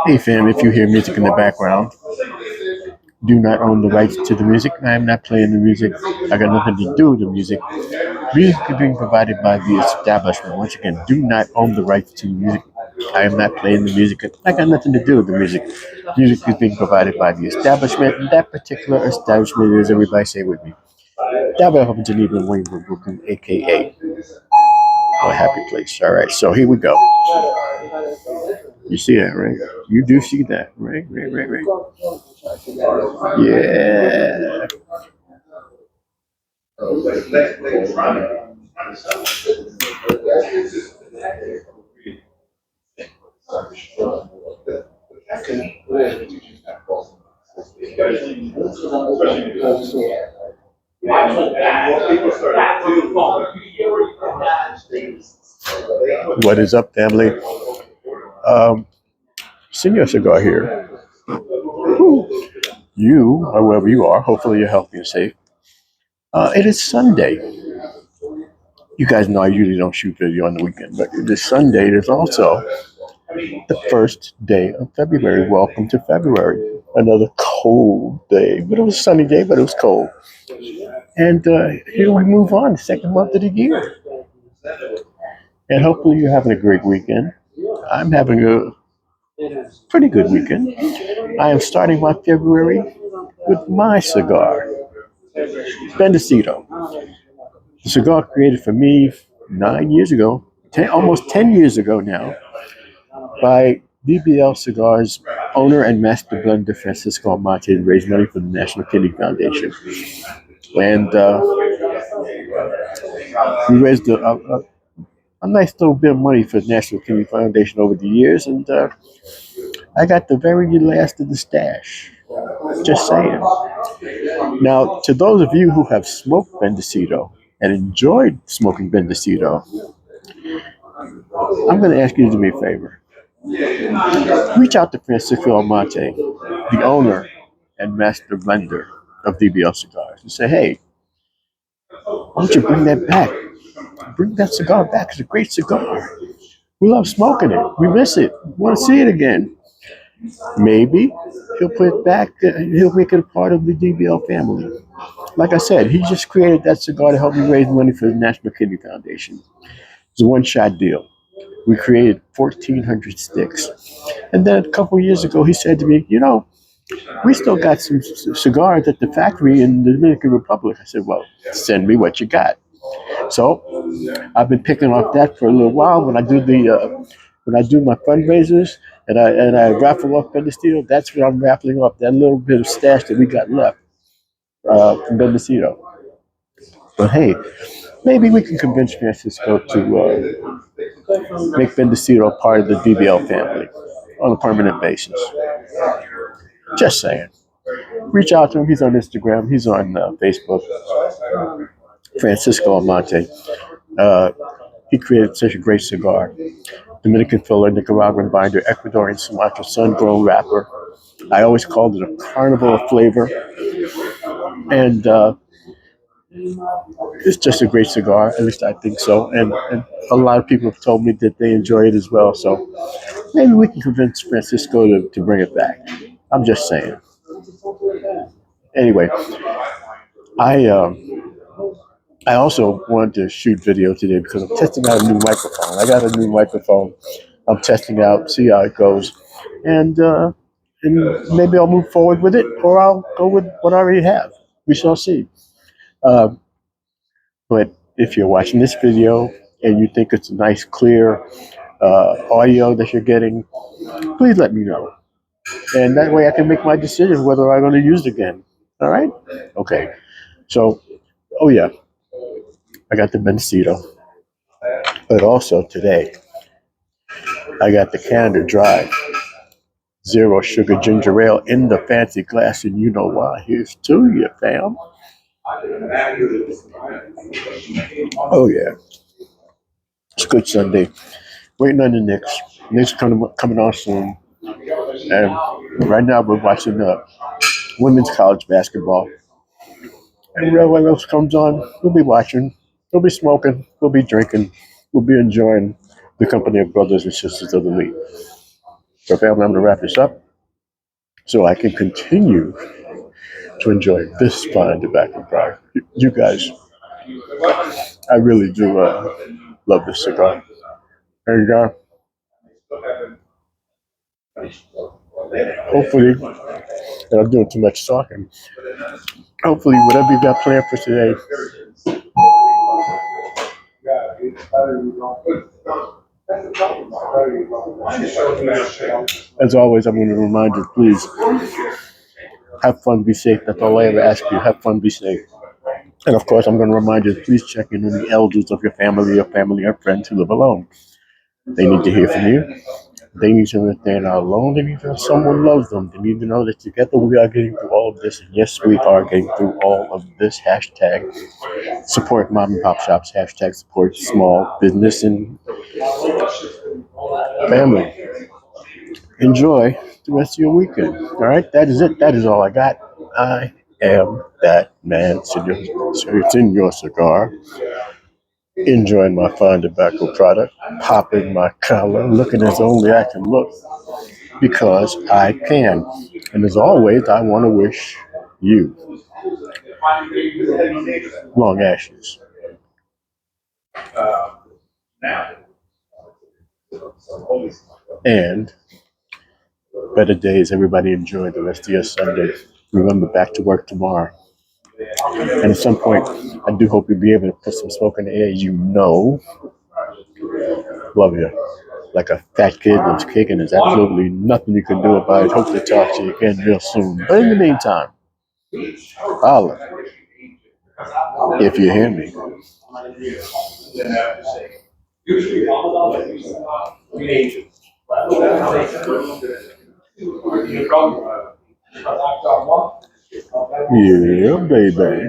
Hey fam, if you hear music in the background, do not own the rights to the music. I am not playing the music. I got nothing to do with the music. Music is being provided by the establishment. Once again, do not own the rights to the music. I am not playing the music. I got nothing to do with the music. Music is being provided by the establishment, and that particular establishment is, everybody say with me, Dalvin Geneva Wayne Brooklyn, aka a happy place. All right, so here we go. You see that, right? You do see that, right? Right. Yeah. What is up, family? Um, Senior Cigar here. You, or wherever you are, hopefully you're healthy and safe. It is Sunday. You guys know I usually don't shoot video on the weekend, but it is Sunday. It is also the first day of February. Welcome to February. Another cold day, but it was a sunny day, but it was cold. And here we move on, the second month of the year. And hopefully you're having a great weekend. I'm having a pretty good weekend. I am starting my February with my cigar, Bendecito. The cigar created for me 9 years ago, almost 10 years ago now, by DBL Cigars owner and master blender Francisco Amate to raise money for the National Kidney Foundation. And we raised a nice little bit of money for the National Kidney Foundation over the years, and I got the very last of the stash. Just saying. Now, to those of you who have smoked Bendecito and enjoyed smoking Bendecito, I'm going to ask you to do me a favor. Reach out to Francisco Amate, the owner and master blender of DBL Cigars, and say, hey, why don't you bring that back? Bring that cigar back. It's a great cigar. We love smoking it. We miss it. We want to see it again. Maybe he'll put it back. He'll make it a part of the DBL family. Like I said, he just created that cigar to help me raise money for the National Kidney Foundation. It's a one-shot deal. We created 1,400 sticks. And then a couple of years ago, he said to me, we still got some cigars at the factory in the Dominican Republic. I said, well, send me what you got. So I've been picking off that for a little while. When I do my fundraisers and I raffle off Bendecito, that's what I'm raffling off, that little bit of stash that we got left from Bendecito. But hey, maybe we can convince Francisco to make Bendecito part of the DBL family on a permanent basis. Just saying. Reach out to him. He's on Instagram. He's on Facebook. Francisco Amate. He created such a great cigar. Dominican filler, Nicaraguan binder, Ecuadorian Sumatra sun-grown wrapper. I always called it a carnival of flavor. And it's just a great cigar. At least I think so. And a lot of people have told me that they enjoy it as well. So maybe we can convince Francisco to bring it back. I'm just saying. Anyway, I also wanted to shoot video today because I'm testing out a new microphone. I got a new microphone. I'm testing out, see how it goes, and maybe I'll move forward with it, or I'll go with what I already have. We shall see. Uh, but if you're watching this video and you think it's a nice, clear audio that you're getting, please let me know. And that way I can make my decision whether I'm going to use it again. All right? Okay. So, oh yeah, I got the Bendecito. But also today, I got the Canada Dry Zero Sugar Ginger Ale in the fancy glass, and you know why. Here's to you, fam. Oh yeah, it's a good Sunday. Waiting on the Knicks. Knicks coming on soon. And right now we're watching women's college basketball. And when else comes on, we'll be watching. We'll be smoking. We'll be drinking. We'll be enjoying the company of brothers and sisters of the league. So, family, I'm going to wrap this up so I can continue to enjoy this fine tobacco product. You guys, I really do love this cigar. And hopefully, and I'm doing too much talking. Hopefully, whatever you got planned for today, as always, I'm going to remind you, please have fun, be safe. That's all I ever ask you. Have fun, be safe. And of course, I'm going to remind you, please check in on the elders of your family or friends who live alone. They need to hear from you. They need to know that they're not alone. They need to know someone loves them. They need to know that together we are getting through all of this. And yes, we are getting through all of this. Hashtag support mom and pop shops. Hashtag support small business and family. Enjoy the rest of your weekend. All right, that is it. That is all I got. I am that man. It's in your cigar. Enjoying my fine tobacco product, popping my collar, looking as only I can look because I can. And as always, I want to wish you long ashes and better days. Everybody enjoy the rest of your Sunday. Remember, back to work tomorrow. And at some point, I do hope you'll be able to put some smoke in the air. You know, love you. Like a fat kid loves cake, and there's absolutely nothing you can do about it. Hope to talk to you again real soon. But in the meantime, holla if you hear me. Yeah, baby.